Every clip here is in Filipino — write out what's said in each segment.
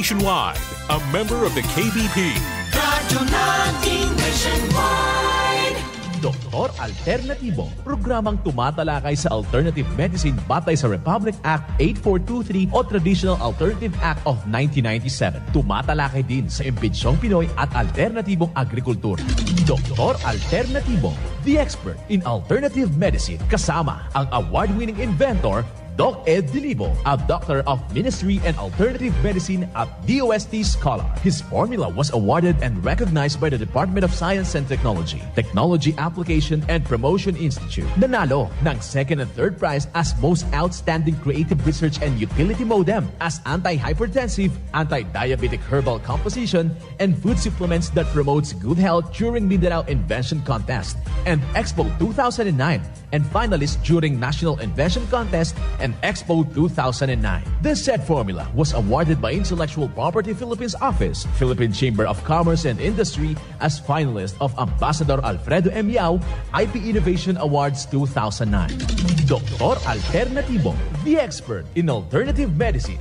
nationwide, a member of the KBP. Radyo natin nationwide. Doktor Alternatibo, programang tumatalakay sa alternative medicine batay sa Republic Act 8423 o Traditional Alternative Act of 1997. Tumatalakay din sa imbitsyong Pinoy at alternatibong agrikultura. Doktor Alternatibo, the expert in alternative medicine, kasama ang award-winning inventor Doc Ed Dilibo, a doctor of ministry and alternative medicine at DOST Scholar. His formula was awarded and recognized by the Department of Science and Technology, Technology Application and Promotion Institute. Nanalo ng second and third prize as most outstanding creative research and utility modem as anti-hypertensive, anti-diabetic herbal composition, and food supplements that promotes good health during Mindanao Invention Contest and Expo 2009, and finalist during National Invention Contest and Expo 2009. This said formula was awarded by Intellectual Property Philippines Office, Philippine Chamber of Commerce and Industry as finalist of Ambassador Alfredo M. Yao IP Innovation Awards 2009. Doktor Alternatibo, the expert in alternative medicine.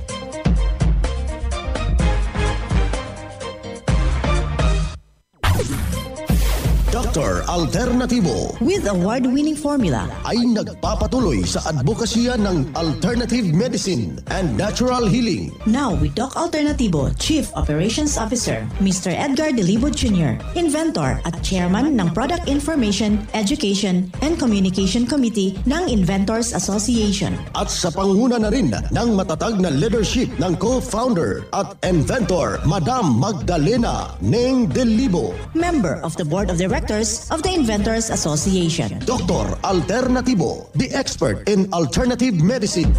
Dr. Alternatibo with award-winning formula ay nagpapatuloy sa advokasya ng alternative medicine and natural healing. Now with Doc Alternatibo, Chief Operations Officer, Mr. Edgar Dilibo Jr., Inventor at Chairman ng Product Information, Education and Communication Committee ng Inventors Association. At sa panguna na rin ng matatag na leadership ng co-founder at inventor, Madam Magdalena Neng Dilibo, Member of the Board of Directors of the Inventors Association. Dr. Alternatibo, the expert in alternative medicine.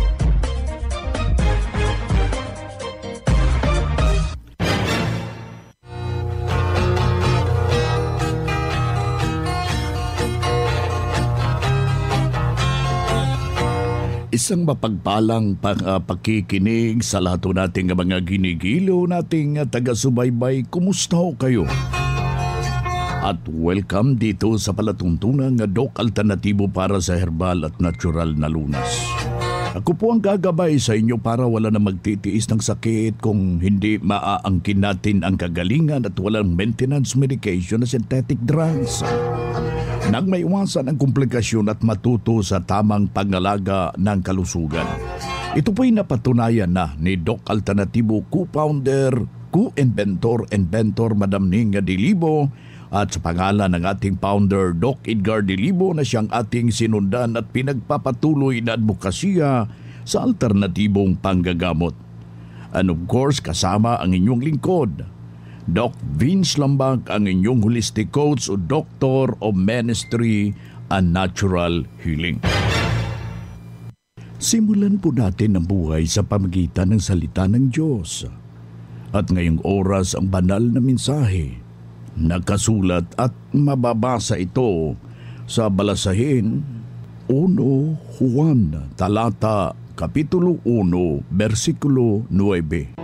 Isang mapagpalang pakikinig sa lahat nating mga ginigilo nating taga-subaybay. Kumusta ho kayo? At welcome dito sa palatuntunan ng Doc Alternatibo para sa herbal at natural na lunas. Ako po ang gagabay sa inyo para wala na magtitiis ng sakit kung hindi maaangkin natin ang kagalingan at walang maintenance medication na synthetic drugs. Nang maiwasan ang komplikasyon at matuto sa tamang pangalaga ng kalusugan. Ito po'y napatunayan na ni Doc Alternatibo, co-founder, co-inventor, Madam Ninga Dilibo, at sa pangalan ng ating founder, Doc Edgar Dilibo, na siyang ating sinundan at pinagpapatuloy na advokasya sa alternatibong panggagamot. And of course, kasama ang inyong lingkod, Doc Vince Lambag, ang inyong holistic coach o Doctor of Ministry and Natural Healing. Simulan po natin ang buhay sa pamagitan ng salita ng Diyos. At ngayong oras ang banal na mensahe. Nakasulat at mababasa ito sa Balasahin 1 Juan, talata Kapitulo 1, versikulo 9.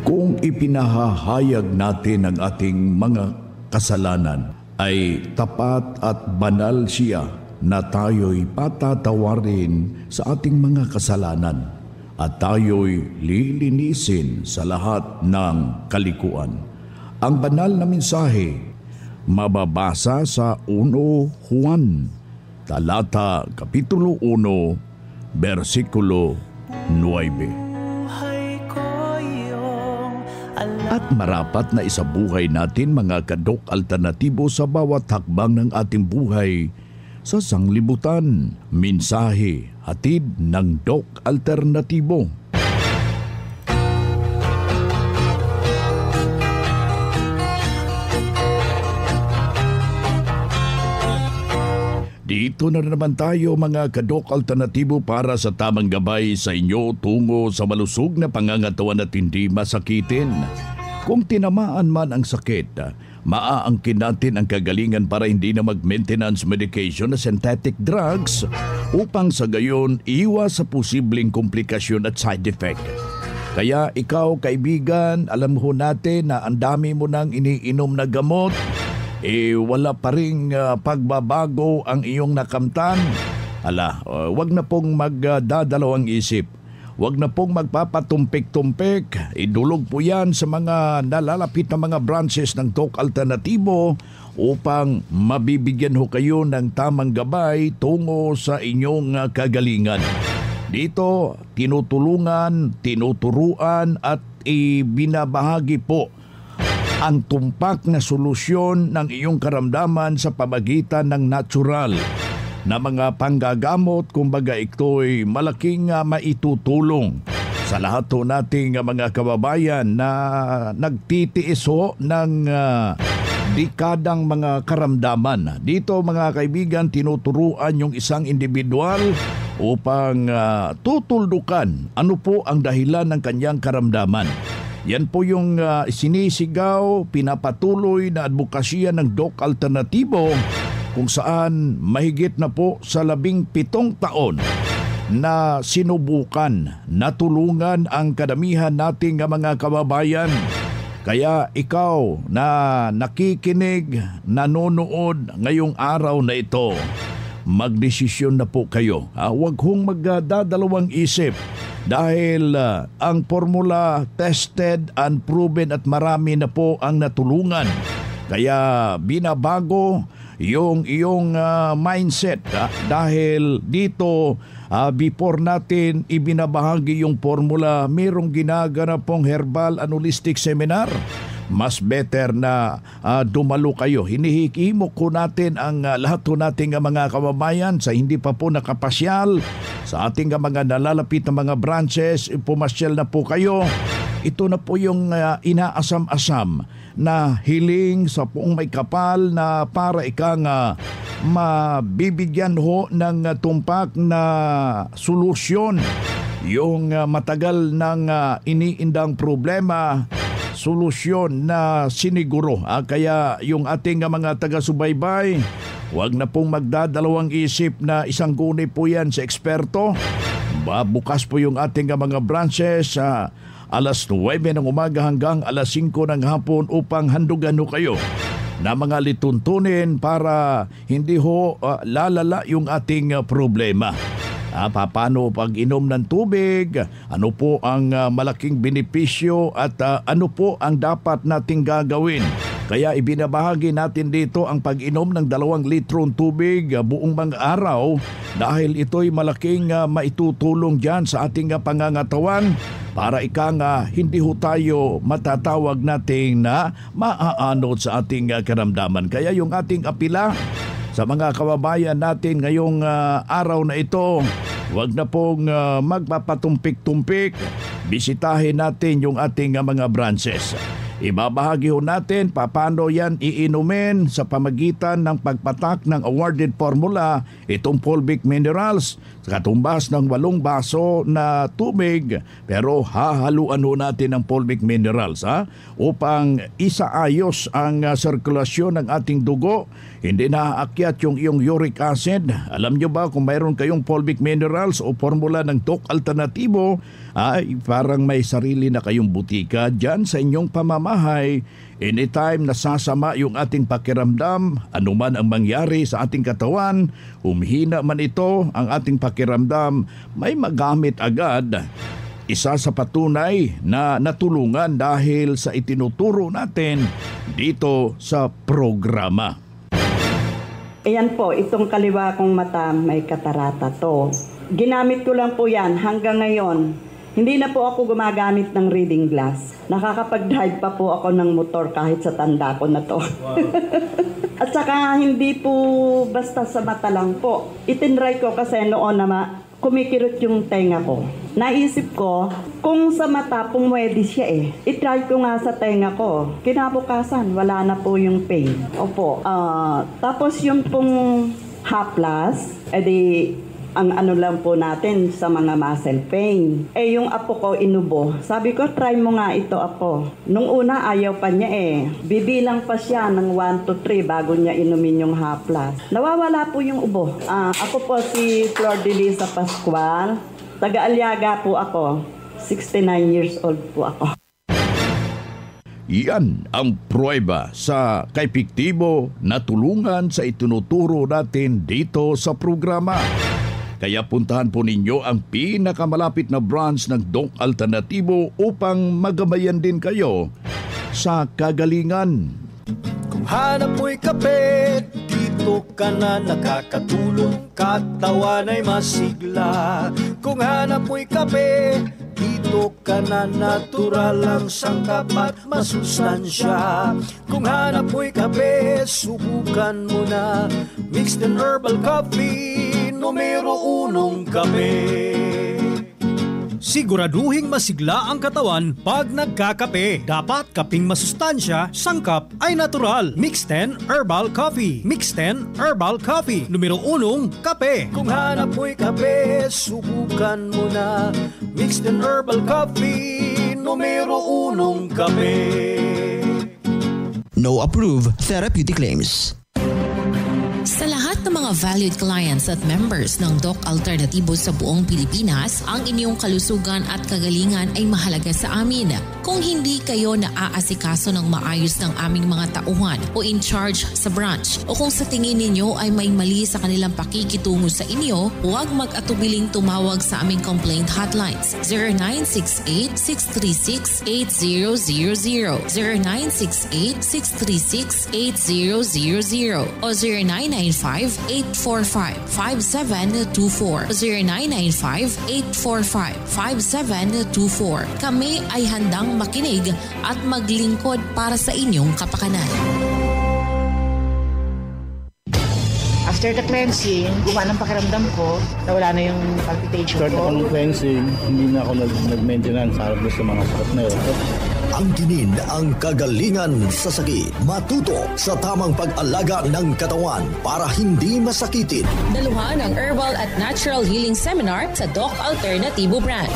Kung ipinahahayag natin ang ating mga kasalanan, ay tapat at banal siya na tayo'y patatawarin sa ating mga kasalanan at tayo'y lilinisin sa lahat ng kalikuan. Ang banal na mensahe mababasa sa 1 Juan, talata Kapitulo 1, versikulo 9. At marapat na isabuhay natin mga kadok alternatibo sa bawat hakbang ng ating buhay sa sanglibutan. Mensahe hatid ng Doc Alternatibo. Dito na naman tayo mga kadok alternatibo para sa tamang gabay sa inyo tungo sa malusog na pangangatawan at hindi masakitin. Kung tinamaan man ang sakit, maaangkin natin ang kagalingan para hindi na mag-maintenance medication na synthetic drugs upang sa gayon iwas sa posibleng komplikasyon at side effect. Kaya ikaw kaibigan, alam ho natin na ang dami mo nang iniinom na gamot, wala pa ring pagbabago ang iyong nakamtan. Wag na pong magdadalawang isip. Wag na pong magpapatumpik-tumpik. Idulog po yan sa mga nalalapit na mga branches ng TOC Alternatibo upang mabibigyan ho kayo ng tamang gabay tungo sa inyong kagalingan. Dito, tinutulungan, tinuturuan at ibinabahagi po ang tumpak na solusyon ng iyong karamdaman sa pamagitan ng natural na mga panggagamot. Kumbaga ito'y malaking maitutulong sa lahat ho nating mga kababayan na nagtitiis ho ng dekadang mga karamdaman. Dito mga kaibigan, tinuturuan yung isang individual upang tutuldukan ano po ang dahilan ng kanyang karamdaman. Yan po yung sinisigaw, pinapatuloy na advokasya ng TOC Alternatibo, kung saan mahigit na po sa 17 taon na sinubukan na tulungan ang kadamihan nating mga kababayan. Kaya ikaw na nakikinig, nanonood ngayong araw na ito, magdesisyon na po kayo. Huwag hong magdadalawang isip dahil ang formula tested and proven at marami na po ang natulungan. Kaya binabago yung iyong mindset dahil dito before natin ibinabahagi yung formula, mayroong ginaganap pong herbal and holistic seminar. Mas better na dumalo kayo. Hinihikimok ko natin ang lahat ko nating mga kababayan sa hindi pa po nakapasyal sa ating mga nalalapit na mga branches. Pumasyal na po kayo. Ito na po yung inaasam-asam na hiling sa buong may kapal na para ikang mabibigyan ho ng tumpak na solusyon yung matagal ng iniindang problema, solusyon na siniguro. Kaya yung ating mga taga-subaybay, huwag na pong magdadalawang isip na isang guni po yan sa eksperto. Bukas po yung ating mga branches sa alas 9 ng umaga hanggang alas 5 ng hapon upang handugan ho kayo na mga lituntunin para hindi ho lalala yung ating problema. Paano pag-inom ng tubig? Ano po ang malaking benepisyo at ano po ang dapat nating gagawin? Kaya ibinabahagi natin dito ang pag-inom ng 2 litrong tubig buong mga araw dahil ito'y malaking maitutulong dyan sa ating pangangatawan para hindi ho tayo matatawag natin na maaanod sa ating karamdaman. Kaya yung ating apila sa mga kababayan natin ngayong araw na ito, huwag na pong magpapatumpik-tumpik. Bisitahin natin yung ating mga branches. Ibabahagi ho natin paano yan iinumin sa pamagitan ng pagpatak ng awarded formula itong fulvic minerals sa katumbas ng 8 baso na tubig, pero hahaluan ho natin ng fulvic minerals upang isaayos ang sirkulasyon ng ating dugo. Hindi naaakyat yung iyong uric acid. Alam nyo ba kung mayroon kayong fulvic minerals o formula ng TOC Alternatibo, parang may sarili na kayong butika dyan sa inyong pamamahay. Anytime nasasama yung ating pakiramdam, anuman ang mangyari sa ating katawan, humihina man ito ang ating pakiramdam, may magamit agad. Isa sa patunay na natulungan dahil sa itinuturo natin dito sa programa. Ayan po, itong kaliwa kong mata may katarata to. Ginamit ko lang po yan hanggang ngayon. Hindi na po ako gumagamit ng reading glass. Nakakapag-drive pa po ako ng motor kahit sa tanda ko na to. Wow. At saka hindi po basta sa mata lang po. Itinry ko kasi noon na kumikirot yung tenga ko. Naisip ko, kung sa mata pumwede siya itry ko nga sa tenga ko. Kinabukasan, wala na po yung pain. Opo. Tapos yung pong haplas, ang ano lang po natin sa mga muscle pain. Yung apo ko inubo. Sabi ko, try mo nga ito, apo. Nung una, ayaw pa niya Bibilang pa siya ng 1 to 3 bago niya inumin yung haplas. Nawawala po yung ubo. Ako po si Flor de Lisa Pascual. Taga-Aliaga po ako. 69 years old po ako. Iyan ang pruweba sa kaepektibo na tulungan sa itinuturo natin dito sa programa. Kaya puntahan po ninyo ang pinakamalapit na branch ng Doc Alternatibo upang magabayan din kayo sa kagalingan. Kung hanap mo'y kape, dito ka na nakakatulong, katawan ay masigla. Kung hanap mo'y kape, dito ka na natural ang sangkap at masustansya. Kung hanap mo'y kape, subukan mo na mixed and herbal coffee, numero 1 kape. Siguraduhing masigla ang katawan pag nagkakape. Dapat kaping masustansya, sangkap ay natural. Mixed 10 Herbal Coffee. Mixed 10 Herbal Coffee. Numero 1, kape. Kung hanap mo'y kape, subukan mo na Mixed 10 Herbal Coffee. Numero 1, kape. No approved therapeutic claims. Sa lahat ng mga valued clients at members ng Doc Alternatibo sa buong Pilipinas, ang inyong kalusugan at kagalingan ay mahalaga sa amin. Kung hindi kayo naaasikaso ng maayos ng aming mga tauhan o in charge sa branch, o kung sa tingin ninyo ay may mali sa kanilang pakikitungo sa inyo, huwag mag-atubiling tumawag sa aming complaint hotlines 0968-636-8000, 0968-636-8000 o 0995-845-5724, 0995-845-5724. Kami ay handang makinig at maglingkod para sa inyong kapakanan. After the cleansing, gumana ang pakiramdam ko, nawala na yung palpitation ko. After ako ng cleansing, hindi na ako nag-maintenance harap sa mga sakit na yun. Angkinin ang kagalingan sa sakit. Matuto sa tamang pag-alaga ng katawan para hindi masakitin. Daluhan ang Herbal at Natural Healing Seminar sa Doc Alternatibo Brand.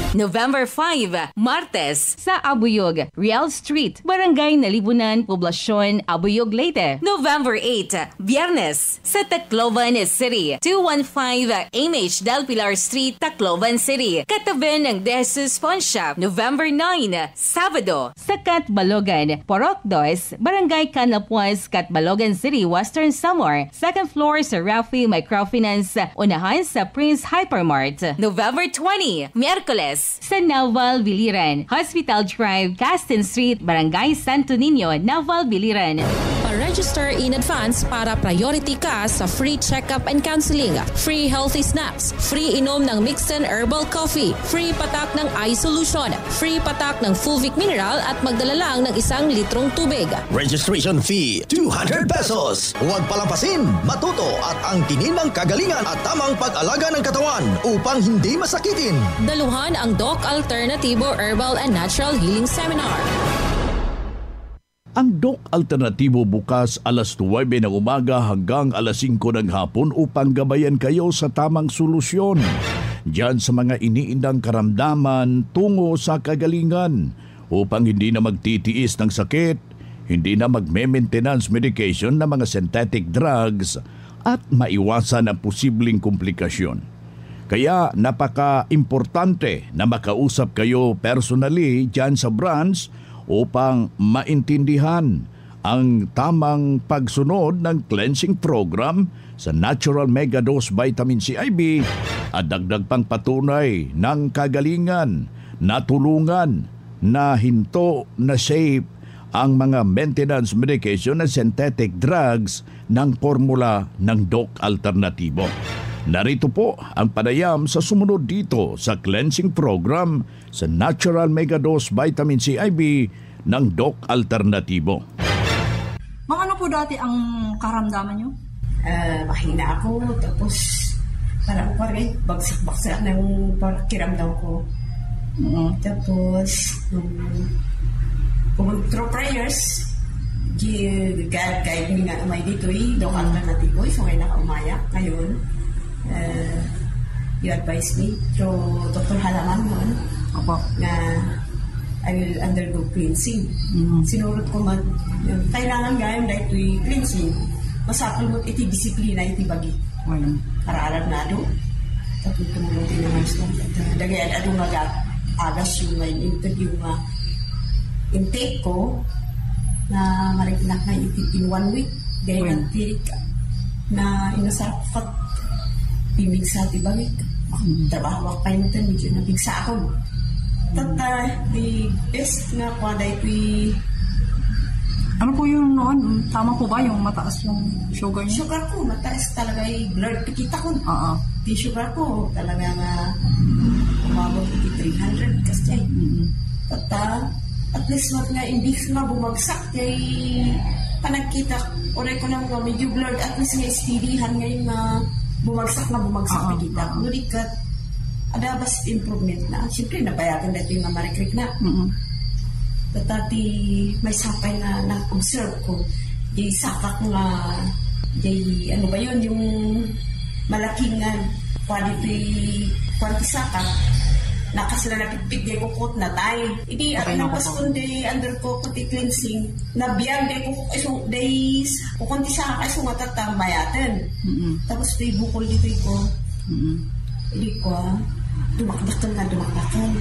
November 5, Martes, sa Abuyog, Real Street, Barangay Nalibunan, Poblasyon, Abuyog, Leyte. November 8, Biyernes, sa Tacloban City, 215 MH Del Pilar Street, Tacloban City, katabi ng Desus Pawn Shop. November 9, Sabado, sa Catbalogan, Porok 2, Barangay Canapuas, Catbalogan City, Western Samar, 2nd floor sa Rafi Microfinance, unahan sa Prince Hypermart. November 20, Miyerkules, sa Naval Biliran, Hospital Drive, Castin Street, Barangay Santo Niño, Naval Biliran. Pa-register in advance para priority ka sa free check-up and counseling, free healthy snacks, free inom ng mixed and herbal coffee, free patak ng eye solution, free patak ng Fulvic mineral at magdala lang ng 1 litrong tubig. Registration fee, 200 pesos. Huwag palampasin, matuto at angkinin ang kagalingan at tamang pag-alaga ng katawan upang hindi masakitin. Daluhan ang Doc Alternatibo Herbal and Natural Healing Seminar. Ang Doc Alternatibo bukas alas 9 ng umaga hanggang alas 5 ng hapon upang gabayan kayo sa tamang solusyon diyan sa mga iniindang karamdaman tungo sa kagalingan upang hindi na magtitiis ng sakit, hindi na magme-maintenance medication ng mga synthetic drugs at maiwasan ang posibleng komplikasyon. Kaya napaka-importante na makausap kayo personally dyan sa branch upang maintindihan ang tamang pagsunod ng cleansing program sa Natural Mega Dose Vitamin C/IB at dagdag pang patunay ng kagalingan, natulungan, na hinto na safe ang mga maintenance medication na synthetic drugs ng formula ng Doc Alternatibo. Narito po ang panayam sa sumunod dito sa cleansing program sa Natural Mega Dose Vitamin C/IB ng Doc Alternatibo. Mga ano po dati ang karamdaman nyo? Mahina ako, tapos parang bagsak-bagsak na yung kiramdam ko. Tapos, through prayers, God guide me nga umay dito Doc Alternatibo, so ngayon nakaumaya. Ngayon, you advise me through Dr. Halaman noon na I will undergo cleansing. Sinurot ko man, kailangan gayam dahil ito'y cleansing. Masapal mo't iti disiplina iti bagi. Para-alam na do. Tapos tumulong din naman sa dagayan at agas yung interview nga intake ko na marikinak na in 1 week. Dahil na inasarap pimigsa ti bangit. Trabaho pa yung ito, medyo nabigsa ako. Tata, the best nga po dahil ano po yung noon? Tama po ba yung mataas yung sugar niya? Sugar ko, mataas talaga yung blood. Pikita ko. Di sugar ko, talaga nga umabot iti 300 kasi. Tata, at least nga, imbis nga bumagsak kay panagkita, oray ko lang nga medyo blurred, at least nga steadyhan ngayon na bumagsak pikita. Ngunit ka, adabas improvement na. Siyempre, napayagan dito yung marikrik na. Tatati, may sakay na na-observe ko. Di sakak nga, di ano ba yun, yung malaking quality sakak, nakasila na pitpit di kukot na tayo. Hindi, pas kundi under ko kuti cleansing, nabiyang di kukunti sa kakay so matatambayatin. Tapos di bukol dito ko. Hindi ko, dumakdakan.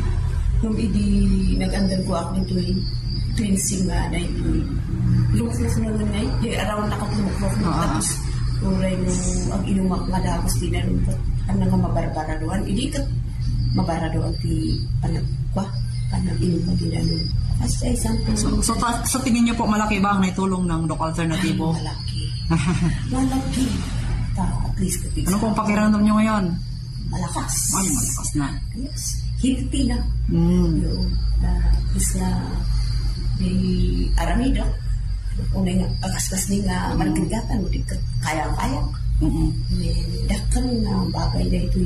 Nung nag-under ko ako dito cleansing na ito. Lumuklos na nga di around nakapuluklos na. Tapos, uray mo, ang inumak nga tapos di na lumpot. Ang nga mabarbara doon. Hindi ka mabara doon ti panag-inom mo din ano. So sa tingin niyo po malaki ba ang naitulong ng Doc Alternatibo? Malaki. At least ano pong pakiramdam niyo ngayon? Malakas. Malakas na. Yes. Healthy na. At least na may aramido. Unay nga agasgas ni nga malagagatan mo di kaya-kaya. May dakal na bagay na ito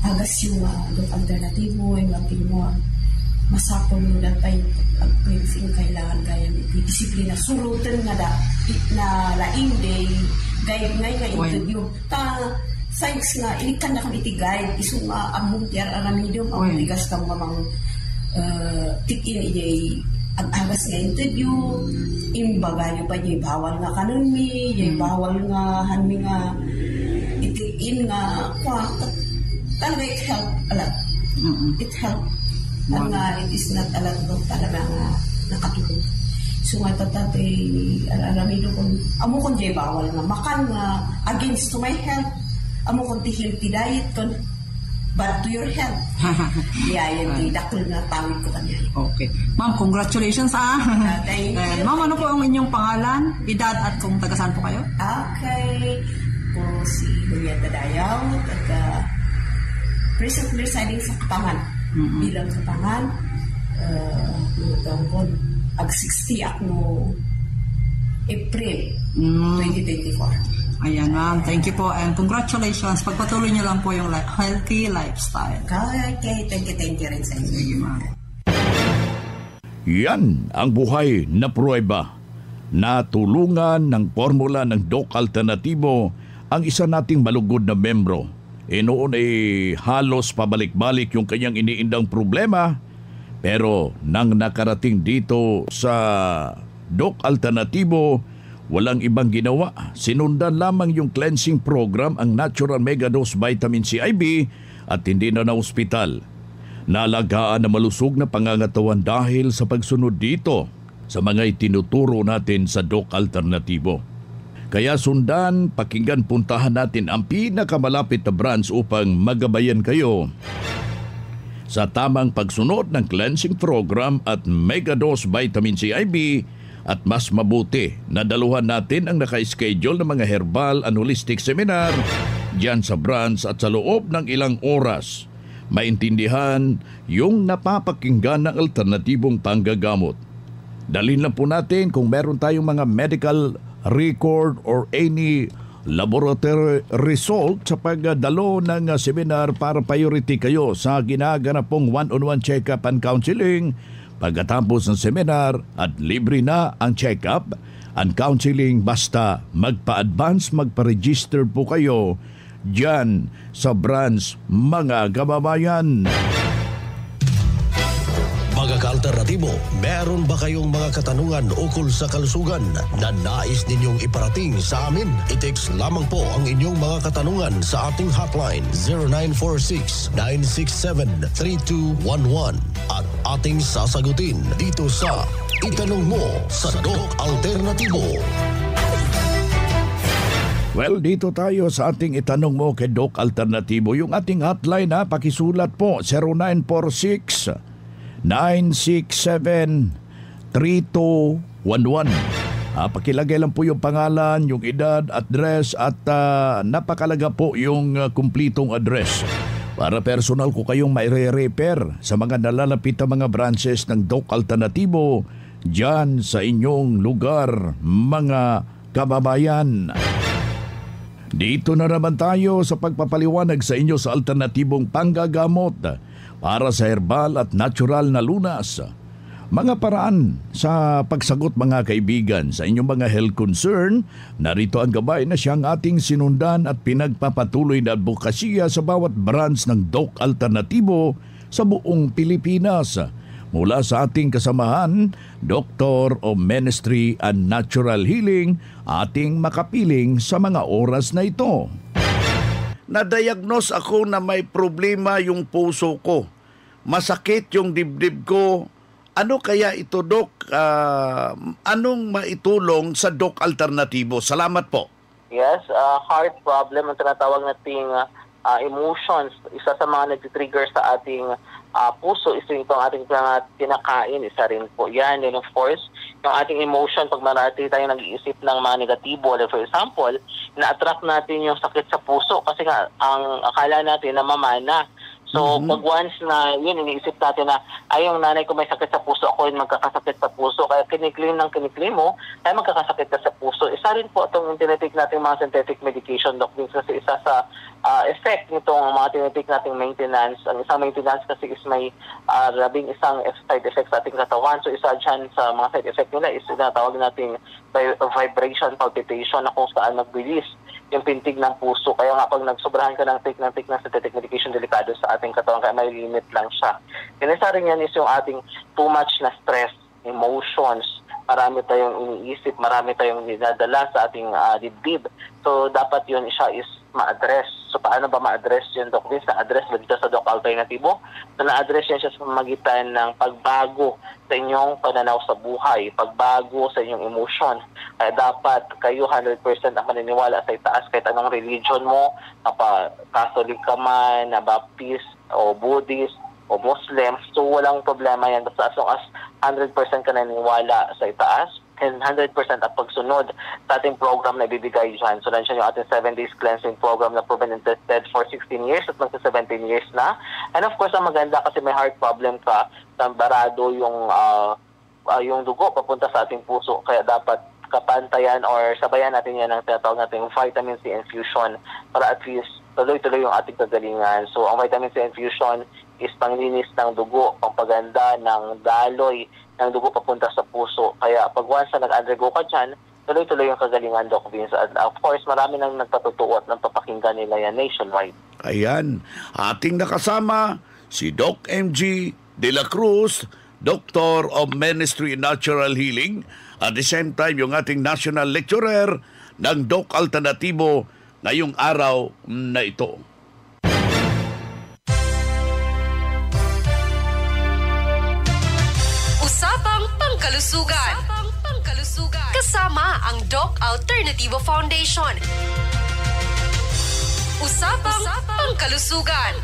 agas yung Doc Alternatibo yung lagi mo masapon mo na tayo pag-cleansing kailangan gaya may disiplina sulutan nga na laing day guide nga interview thanks nga inikan na kami iti-guide isong among tiar aramido ang tigas kang mamang tikin ijay ang agas nga interview imbaga nyo pa jay bawal nga kanon mi jay bawal nga hanmi nga itikin nga talaga it help a lot. It help. Wow. It is not a lot daw talaga nga nakatulong. So nga tatatay aramino kung amo kong jay bawal nga makan nga against to my health. Amo kong ti healthy diet kon but to your health. Yan di dakol nga pawid ko kanya. Okay. Ma'am, congratulations Thank you. Ma'am, ano po ang inyong pangalan, edad at kung taga-saan po kayo? Okay. Po si Julieta Dayaw, presently residing sa Kapangan. Bilang Kapangan, ag-60 ako April 2024. Ayan ma'am, thank you po and congratulations. Pagpatuloy niyo lang po yung healthy lifestyle. Okay, thank you rin sa inyo. Thank you ma'am. Yan ang buhay na pruweba. Natulungan ng formula ng Doc Alternatibo ang isa nating malugod na membro. Noon ay halos pabalik-balik yung kanyang iniindang problema. Pero nang nakarating dito sa Doc Alternatibo, walang ibang ginawa. Sinundan lamang yung cleansing program, ang Natural Mega Dose Vitamin C IV at hindi na ospital. Naalagaan na malusog na pangangatawan dahil sa pagsunod dito sa mga itinuturo natin sa Doc Alternatibo. Kaya sundan, pakinggan, puntahan natin ang pinakamalapit na branch upang magabayan kayo sa tamang pagsunod ng cleansing program at Mega Dose Vitamin C IV at mas mabuti na daluhan natin ang naka-schedule ng mga herbal and holistic seminar dyan sa branch at sa loob ng ilang oras. Maintindihan yung napapakinggan ng alternatibong panggagamot. Dalhin lang po natin kung meron tayong mga medical record or any laboratory result sa pagdalo ng seminar para priority kayo sa ginaganap pong one-on-one check-up and counseling pagkatapos ng seminar at libre na ang check-up and counseling basta magpa-advance, magpa-register po kayo dyan sa branch mga kababayan. Mga ka-alternatibo, meron ba kayong mga katanungan ukol sa kalusugan na nais ninyong iparating sa amin? I-text lamang po ang inyong mga katanungan sa ating hotline 0946-967-3211 at ating sasagutin dito sa Itanong Mo sa Doc Alternatibo. Well, dito tayo sa ating itanong mo kay Doc Alternatibo. Yung ating hotline ha, pakisulat po 0946-967-3211. Pakilagay lang po yung pangalan, yung edad, address at napakalaga po yung kumplitong address. Para personal ko kayong maire-repair sa mga nalalapit na mga branches ng Doc Alternatibo dyan sa inyong lugar, mga kababayan. Dito na naman tayo sa pagpapaliwanag sa inyo sa alternatibong panggagamot para sa herbal at natural na lunas. Mga paraan sa pagsagot mga kaibigan sa inyong mga health concern, narito ang gabay na siyang ating sinundan at pinagpapatuloy na advokasya sa bawat branch ng Doc Alternatibo sa buong Pilipinas. Mula sa ating kasamahan, Doctor of Ministry and Natural Healing, ating makapiling sa mga oras na ito. Na-diagnose ako na may problema yung puso ko. Masakit yung dibdib ko. Ano kaya ito, Doc? Anong maitulong sa Doc Alternatibo? Salamat po. Yes, heart problem, ang tinatawag nating emotions. Isa sa mga nag-trigger sa ating puso is itong ating kinakain, isa rin po yan. And of course, yung ating emotion, pag marati tayo nag-iisip ng mga negatibo, like for example, na-attract natin yung sakit sa puso kasi nga, ang akala natin na mamana. So, pag once na yun, iniisip natin na, ay, yung nanay ko may sakit sa puso, ako yung magkakasakit sa puso, kaya kiniklim mo, kaya magkakasakit ka sa puso. Isa rin po itong tinitake natin mga synthetic medication, Doc, kasi isa sa effect nitong mga tinitake nating maintenance. Ang isang maintenance kasi is may labing isang side effect sa ating katawan. So, isa dyan sa mga side effect nila is tinatawag nating vibration, palpitation, na kung saan nagbilis yung pintig ng puso. Kaya nga pag nagsobrahan ka ng take ng synthetic medication, delikado sa ating katawan, kaya may limit lang siya. Isa rin yan is yung ating too much na stress, emotions, marami tayong iniisip, marami tayong dinadala sa ating dibdib. So dapat yun siya is ma-address. So paano ba ma-address yun, Doc Vince? Na-address ba dito sa Doc Alternatibo? So na-address yan siya sa magitan ng pagbago sa inyong pananaw sa buhay, pagbago sa inyong emotion. Kaya dapat kayo 100% ang maniniwala sa itaas kahit anong religion mo, Catholic ka man, na Baptist, o Buddhist, o Muslim. So walang problema yan. Basta as long as 100% ka naniniwala sa itaas, and 100% ang pagsunod sa ating program na ibibigay dyan. So nandiyan yung ating 7 days cleansing program na proven and tested for 16 years at magsa 17 years na. And of course, ang maganda kasi may heart problem ka, barado yung dugo papunta sa ating puso. Kaya dapat kapantayan or sabayan natin yan ng tinatawag natin vitamin C infusion para at least tuloy-tuloy yung ating kagalingan. So ang vitamin C infusion is panglinis ng dugo, pampaganda ng daloy ng dugo papunta sa puso. Kaya pag once na nag-undergo ka dyan, tuloy-tuloy yung kagalingan, Doc Vince. And of course, marami nang nagpatutuo at nagpapakinggan nila yan nationwide. Ayan, ating nakasama si Doc MG De La Cruz, Doctor of Ministry and Natural Healing, at the same time yung ating national lecturer ng Doc Alternatibo ngayong araw na ito. Usapang Pangkalusugan. Kasama ang Doc Alternativo Foundation. Usapang Pangkalusugan.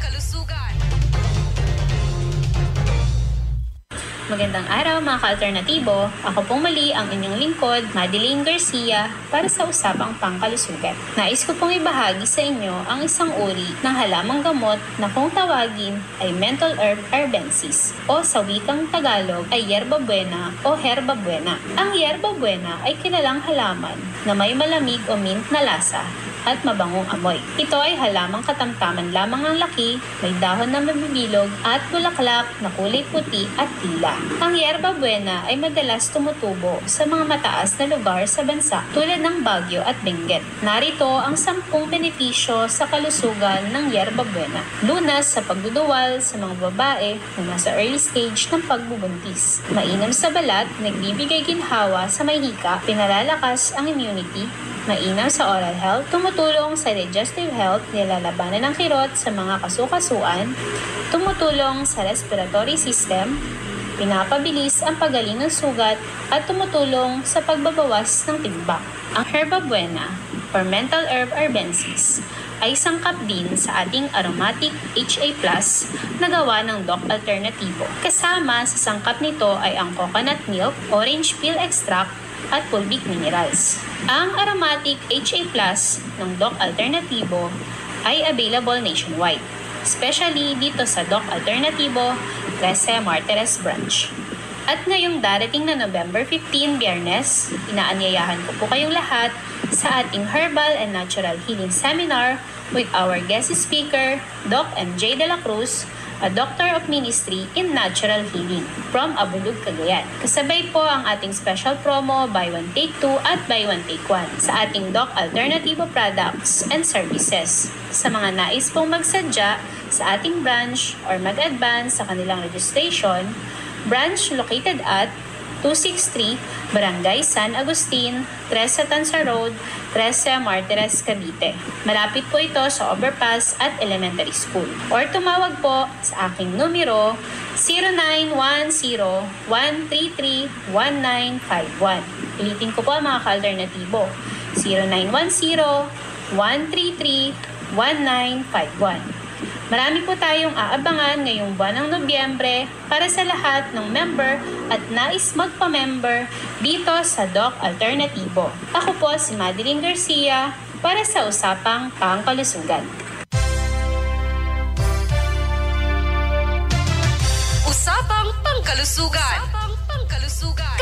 Magandang araw mga ka-alternatibo. Ako pong muli ang inyong lingkod, Madeline Garcia, para sa Usapang Pangkalusugan. Nais ko pong ibahagi sa inyo ang isang uri ng halamang gamot na kung tawagin ay menthol herb arbensis o sa wikang Tagalog ay yerba buena o herba buena. Ang yerba buena ay kilalang halaman na may malamig o mint na lasa at mabangong amoy. Ito ay halamang katamtaman lamang ang laki, may dahon na mabibilog at bulaklak na kulay puti at tila. Ang yerba buena ay madalas tumutubo sa mga mataas na lugar sa bansa tulad ng Baguio at Benguet. Narito ang 10 benepisyo sa kalusugan ng yerba buena. Lunas sa pagduduwal sa mga babae na nasa early stage ng pagbubuntis. Mainam sa balat, nagbibigay ginhawa sa may hika, pinalalakas ang immunity, mainam sa oral health, tumutulong sa digestive health, nilalabanan ng kirot sa mga kasukasuan, tumutulong sa respiratory system, pinapabilis ang pagaling ng sugat, at tumutulong sa pagbabawas ng timbang. Ang herba buena or menthol herb arbensis ay sangkap din sa ating aromatic HA Plus na gawa ng Doc Alternativo. Kasama sa sangkap nito ay ang coconut milk, orange peel extract, at fulvic minerals. Ang aromatic HA Plus ng Doc Alternativo ay available nationwide, especially dito sa Doc Alternativo 13 Martires Branch. At ngayong darating na November 15, Biyernes, inaanyayahan ko po kayong lahat sa ating Herbal and Natural Healing Seminar with our guest speaker, Doc MJ De La Cruz, a Doctor of Ministry in Natural Healing from Abulug, Cagayan. Kasabay po ang ating special promo, buy one take two at buy one take one sa ating Doc Alternativo products and services. Sa mga nais pong magsadya sa ating branch or mag-advance sa kanilang registration, branch located at 263 Barangay San Agustin, 13 Tanza Road, 13 Martires, Cavite. Malapit po ito sa overpass at elementary school. Or tumawag po sa aking numero 0910-133-1951. Ulitin ko po mga ka-alternatibo. 0910-133-1951. Marami po tayong aabangan ngayong buwan ng Nobyembre para sa lahat ng member at nais magpa-member dito sa Doc Alternativo. Ako po si Madeline Garcia para sa Usapang Pangkalusugan. Usapang Pangkalusugan.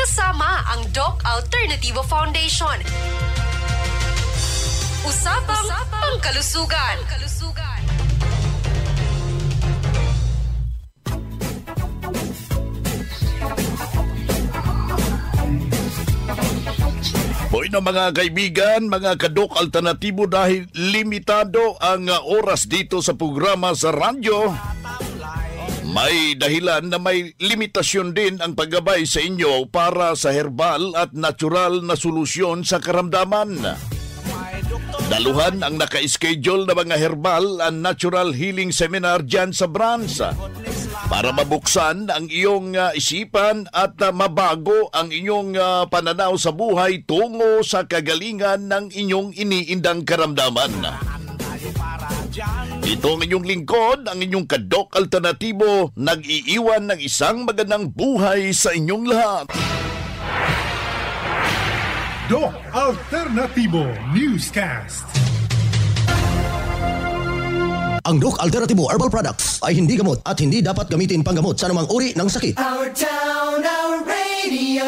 Kasama ang Doc Alternativo Foundation. Usapang Pangkalusugan. Boy na mga kaibigan, mga kadok alternatibo, dahil limitado ang oras dito sa programa sa radyo, may dahilan na may limitasyon din ang paggabay sa inyo para sa herbal at natural na solusyon sa karamdaman. Daluhan ang naka-schedule na mga herbal and natural healing seminar dyan sa branch para mabuksan ang iyong isipan at mabago ang inyong pananaw sa buhay tungo sa kagalingan ng inyong iniindang karamdaman. Ito ang inyong lingkod, ang inyong kadok alternatibo, nag-iiwan ng isang magandang buhay sa inyong lahat. Doc Alternativo Newscast. Ang Doc Alternativo Herbal Products ay hindi gamot at hindi dapat gamitin panggamot sa anumang uri ng sakit. Our town, our radio.